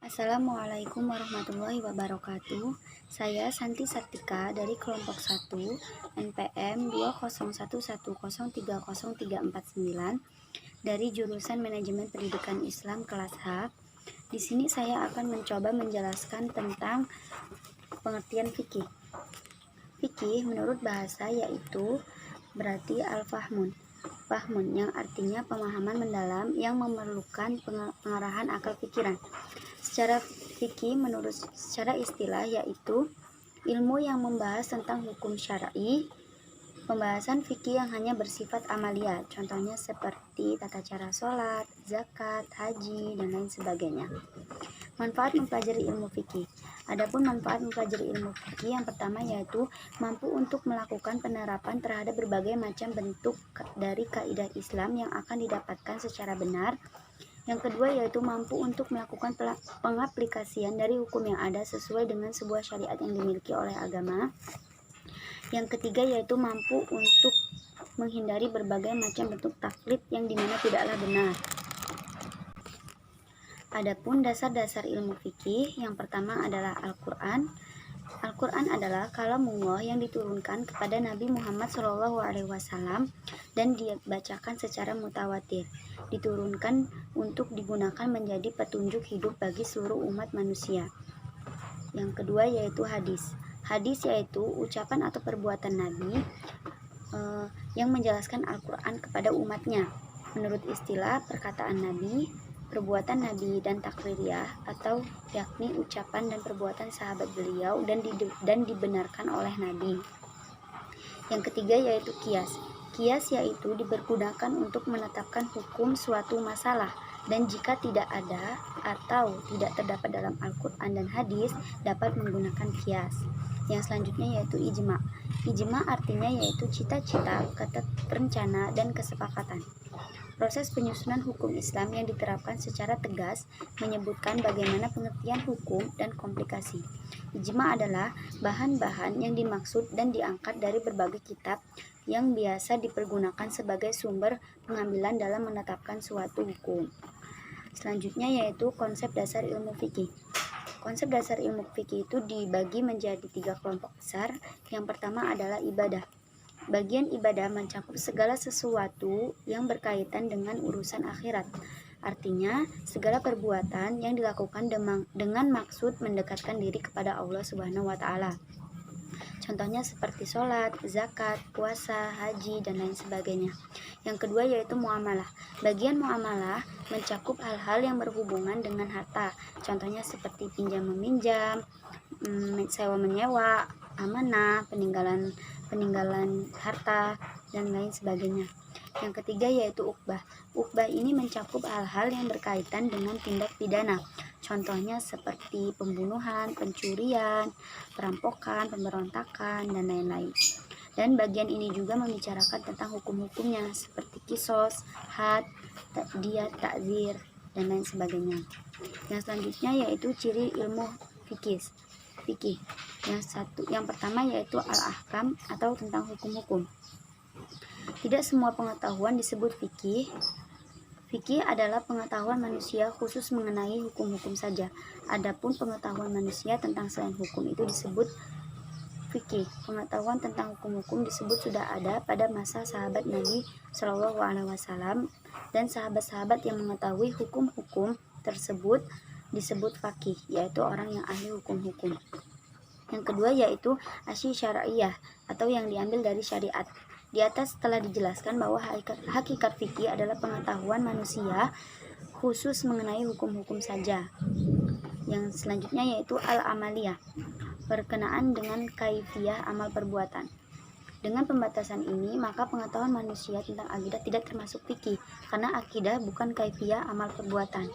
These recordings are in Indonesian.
Assalamualaikum warahmatullahi wabarakatuh. Saya Santi Sartika dari kelompok 1 NPM 20111030349 dari jurusan Manajemen Pendidikan Islam kelas H. Di sini saya akan mencoba menjelaskan tentang pengertian fikih. Fikih menurut bahasa yaitu berarti al-fahmun. Fahmun yang artinya pemahaman mendalam yang memerlukan pengarahan akal pikiran. Secara fikih menurut secara istilah yaitu ilmu yang membahas tentang hukum syar'i. Pembahasan fikih yang hanya bersifat amalia, contohnya seperti tata cara sholat, zakat, haji, dan lain sebagainya. Manfaat mempelajari ilmu fikih. Adapun manfaat mempelajari ilmu fikih yang pertama yaitu mampu untuk melakukan penerapan terhadap berbagai macam bentuk dari kaidah Islam yang akan didapatkan secara benar. Yang kedua yaitu mampu untuk melakukan pengaplikasian dari hukum yang ada sesuai dengan sebuah syariat yang dimiliki oleh agama. Yang ketiga yaitu mampu untuk menghindari berbagai macam bentuk taklid yang dimana tidaklah benar. Adapun dasar-dasar ilmu fikih, yang pertama adalah Al-Quran. Al-Quran adalah kalamullah yang diturunkan kepada Nabi Muhammad SAW dan dibacakan secara mutawatir. Diturunkan untuk digunakan menjadi petunjuk hidup bagi seluruh umat manusia. Yang kedua yaitu hadis. Hadis yaitu ucapan atau perbuatan Nabi yang menjelaskan Al-Quran kepada umatnya. Menurut istilah perkataan Nabi, perbuatan Nabi dan takririah atau yakni ucapan dan perbuatan sahabat beliau dan dibenarkan oleh Nabi. Yang ketiga yaitu kias. Kias yaitu dipergunakan untuk menetapkan hukum suatu masalah dan jika tidak ada atau tidak terdapat dalam Al-Quran dan hadis dapat menggunakan kias. Yang selanjutnya yaitu ijma. Ijma artinya yaitu cita-cita, rencana, dan kesepakatan. Proses penyusunan hukum Islam yang diterapkan secara tegas menyebutkan bagaimana pengertian hukum dan komplikasi. Ijma adalah bahan-bahan yang dimaksud dan diangkat dari berbagai kitab yang biasa dipergunakan sebagai sumber pengambilan dalam menetapkan suatu hukum. Selanjutnya yaitu konsep dasar ilmu fikih. Konsep dasar ilmu fikih itu dibagi menjadi 3 kelompok besar. Yang pertama adalah ibadah. Bagian ibadah mencakup segala sesuatu yang berkaitan dengan urusan akhirat. Artinya, segala perbuatan yang dilakukan dengan maksud mendekatkan diri kepada Allah Subhanahu wa taala. Contohnya seperti sholat, zakat, puasa, haji, dan lain sebagainya. Yang kedua yaitu muamalah. Bagian muamalah mencakup hal-hal yang berhubungan dengan harta. Contohnya seperti pinjam meminjam, sewa menyewa, amanah, peninggalan harta, dan lain sebagainya. Yang ketiga yaitu ukbah. Ukbah ini mencakup hal-hal yang berkaitan dengan tindak pidana. Contohnya seperti pembunuhan, pencurian, perampokan, pemberontakan, dan lain-lain. Dan bagian ini juga membicarakan tentang hukum-hukumnya seperti kisos, had, diyat, takzir, dan lain sebagainya. Yang selanjutnya yaitu ciri ilmu fikih. Yang pertama yaitu al-ahkam atau tentang hukum-hukum. Tidak semua pengetahuan disebut fikih. Fikih adalah pengetahuan manusia khusus mengenai hukum-hukum saja. Adapun pengetahuan manusia tentang selain hukum itu disebut fikih. Pengetahuan tentang hukum-hukum disebut sudah ada pada masa sahabat Nabi Shallallahu Alaihi Wasallam dan sahabat-sahabat yang mengetahui hukum-hukum tersebut disebut faqih, yaitu orang yang ahli hukum-hukum. Yang kedua yaitu asy syar'iyah atau yang diambil dari syariat. Di atas telah dijelaskan bahwa hakikat fikih adalah pengetahuan manusia khusus mengenai hukum-hukum saja. Yang selanjutnya yaitu al-amaliyah, berkenaan dengan kaifiyah amal perbuatan. Dengan pembatasan ini, maka pengetahuan manusia tentang akidah tidak termasuk fikih, karena akidah bukan kaifiyah amal perbuatan.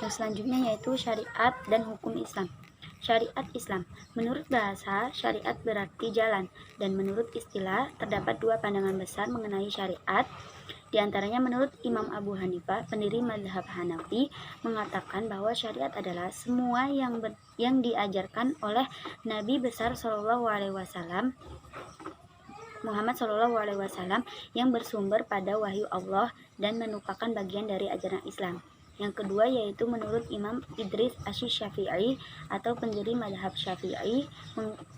Yang selanjutnya yaitu syariat dan hukum Islam. Syariat Islam. Menurut bahasa, syariat berarti jalan, dan menurut istilah, terdapat 2 pandangan besar mengenai syariat. Di antaranya menurut Imam Abu Hanifah, pendiri mazhab Hanafi, mengatakan bahwa syariat adalah semua yang diajarkan oleh Nabi besar Shallallahu Alaihi Wasallam Muhammad Shallallahu Alaihi Wasallam yang bersumber pada wahyu Allah dan merupakan bagian dari ajaran Islam. Yang kedua yaitu menurut Imam Idris Asy-Syafi'i atau pendiri madhab Syafi'i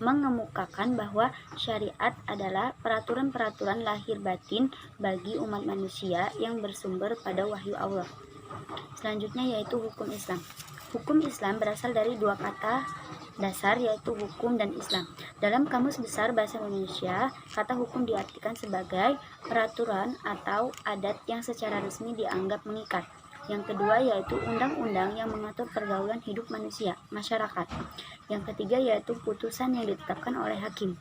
mengemukakan bahwa syariat adalah peraturan-peraturan lahir batin bagi umat manusia yang bersumber pada wahyu Allah. Selanjutnya yaitu hukum Islam. Hukum Islam berasal dari dua kata dasar yaitu hukum dan Islam. Dalam Kamus Besar Bahasa Indonesia, kata hukum diartikan sebagai peraturan atau adat yang secara resmi dianggap mengikat. Yang kedua yaitu undang-undang yang mengatur pergaulan hidup manusia, masyarakat. Yang ketiga yaitu putusan yang ditetapkan oleh hakim.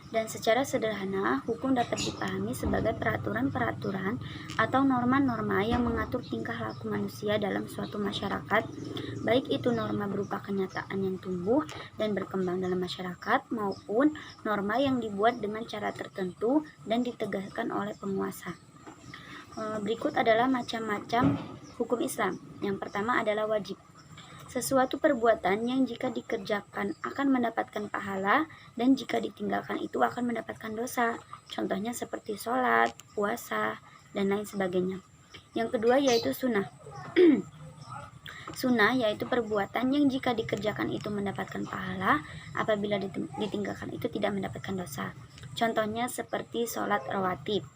Dan secara sederhana, hukum dapat dipahami sebagai peraturan-peraturan atau norma-norma yang mengatur tingkah laku manusia dalam suatu masyarakat, baik itu norma berupa kenyataan yang tumbuh dan berkembang dalam masyarakat maupun norma yang dibuat dengan cara tertentu dan ditegakkan oleh penguasa. Berikut adalah macam-macam hukum Islam. Yang pertama adalah wajib. Sesuatu perbuatan yang jika dikerjakan akan mendapatkan pahala dan jika ditinggalkan itu akan mendapatkan dosa. Contohnya seperti sholat, puasa, dan lain sebagainya. Yang kedua yaitu sunnah. Sunnah yaitu perbuatan yang jika dikerjakan itu mendapatkan pahala, apabila ditinggalkan itu tidak mendapatkan dosa. Contohnya seperti sholat rawatib.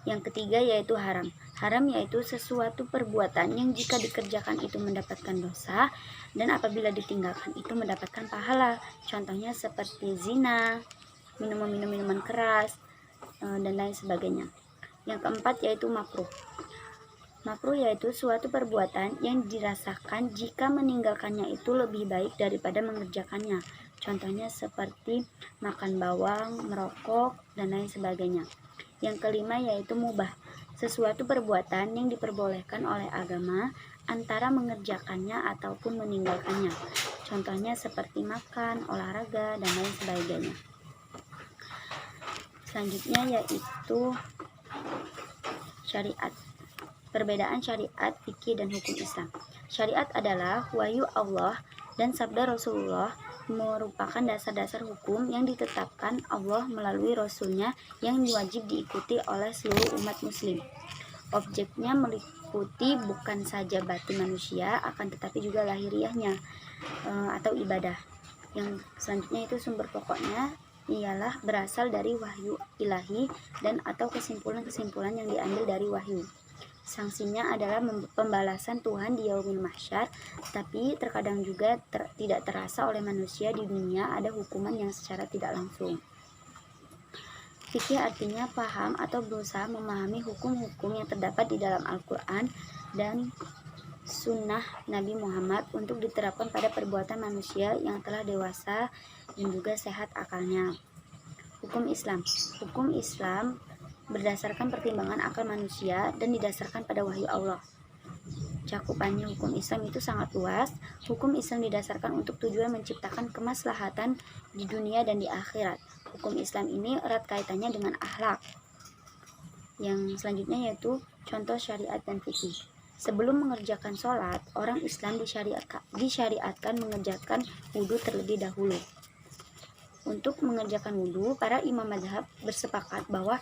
Yang ketiga yaitu haram. Haram yaitu sesuatu perbuatan yang jika dikerjakan itu mendapatkan dosa dan apabila ditinggalkan itu mendapatkan pahala. Contohnya seperti zina, minuman keras, dan lain sebagainya. Yang keempat yaitu makruh. Makruh yaitu suatu perbuatan yang dirasakan jika meninggalkannya itu lebih baik daripada mengerjakannya. Contohnya seperti makan bawang, merokok, dan lain sebagainya. Yang kelima yaitu mubah, sesuatu perbuatan yang diperbolehkan oleh agama antara mengerjakannya ataupun meninggalkannya. Contohnya seperti makan, olahraga, dan lain sebagainya. Selanjutnya yaitu syariat. Perbedaan syariat, fikih, dan hukum Islam. Syariat adalah wahyu Allah dan sabda Rasulullah, merupakan dasar-dasar hukum yang ditetapkan Allah melalui Rasulnya yang wajib diikuti oleh seluruh umat muslim. Objeknya meliputi bukan saja batin manusia, akan tetapi juga lahiriahnya atau ibadah. Yang selanjutnya itu sumber pokoknya ialah berasal dari wahyu ilahi dan atau kesimpulan-kesimpulan yang diambil dari wahyu. Sanksinya adalah pembalasan Tuhan di yaumil mahsyar, tapi terkadang juga tidak terasa oleh manusia di dunia ada hukuman yang secara tidak langsung. Fikih artinya paham atau berusaha memahami hukum-hukum yang terdapat di dalam Al-Quran dan sunnah Nabi Muhammad untuk diterapkan pada perbuatan manusia yang telah dewasa dan juga sehat akalnya. Hukum Islam. Hukum Islam berdasarkan pertimbangan akal manusia dan didasarkan pada wahyu Allah. Cakupannya hukum Islam itu sangat luas. Hukum Islam didasarkan untuk tujuan menciptakan kemaslahatan di dunia dan di akhirat. Hukum Islam ini erat kaitannya dengan akhlak. Yang selanjutnya yaitu contoh syariat dan fikih. Sebelum mengerjakan sholat, orang Islam disyariatkan mengerjakan wudhu terlebih dahulu. Untuk mengerjakan wudhu, para imam madhab bersepakat bahwa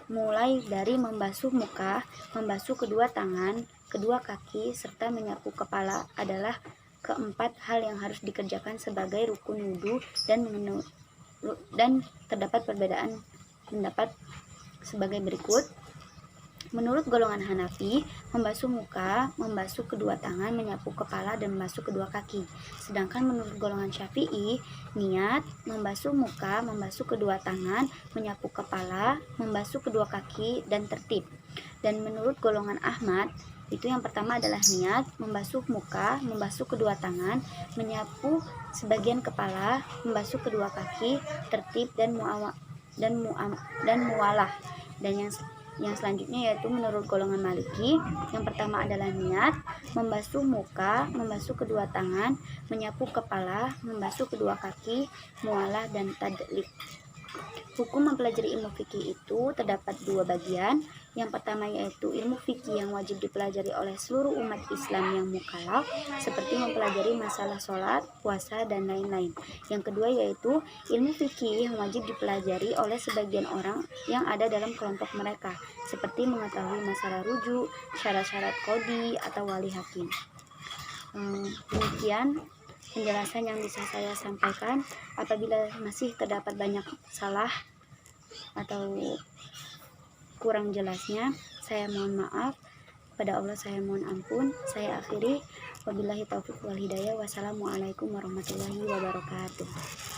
mulai dari membasuh muka, membasuh kedua tangan, kedua kaki, serta menyapu kepala adalah keempat hal yang harus dikerjakan sebagai rukun wudhu dan terdapat perbedaan pendapat sebagai berikut. Menurut golongan Hanafi, membasuh muka, membasuh kedua tangan, menyapu kepala, dan membasuh kedua kaki. Sedangkan menurut golongan Syafi'i, niat, membasuh muka, membasuh kedua tangan, menyapu kepala, membasuh kedua kaki, dan tertib. Dan menurut golongan Ahmad, itu yang pertama adalah niat, membasuh muka, membasuh kedua tangan, menyapu sebagian kepala, membasuh kedua kaki, tertib, dan mualah. Dan yang selanjutnya yaitu menurut golongan Maliki, yang pertama adalah niat, membasuh muka, membasuh kedua tangan, menyapu kepala, membasuh kedua kaki, mualah, dan tadlik. Hukum mempelajari ilmu fikih itu terdapat dua bagian. Yang pertama yaitu ilmu fikih yang wajib dipelajari oleh seluruh umat Islam yang mukallaf, seperti mempelajari masalah sholat, puasa, dan lain-lain. Yang kedua yaitu ilmu fikih yang wajib dipelajari oleh sebagian orang yang ada dalam kelompok mereka, seperti mengetahui masalah rujuk, syarat-syarat qadhi atau wali hakim. Demikian penjelasan yang bisa saya sampaikan. Apabila masih terdapat banyak salah atau kurang jelasnya, saya mohon maaf. Pada Allah saya mohon ampun. Saya akhiri. Wabillahi taufiq wal hidayah. Wassalamualaikum warahmatullahi wabarakatuh.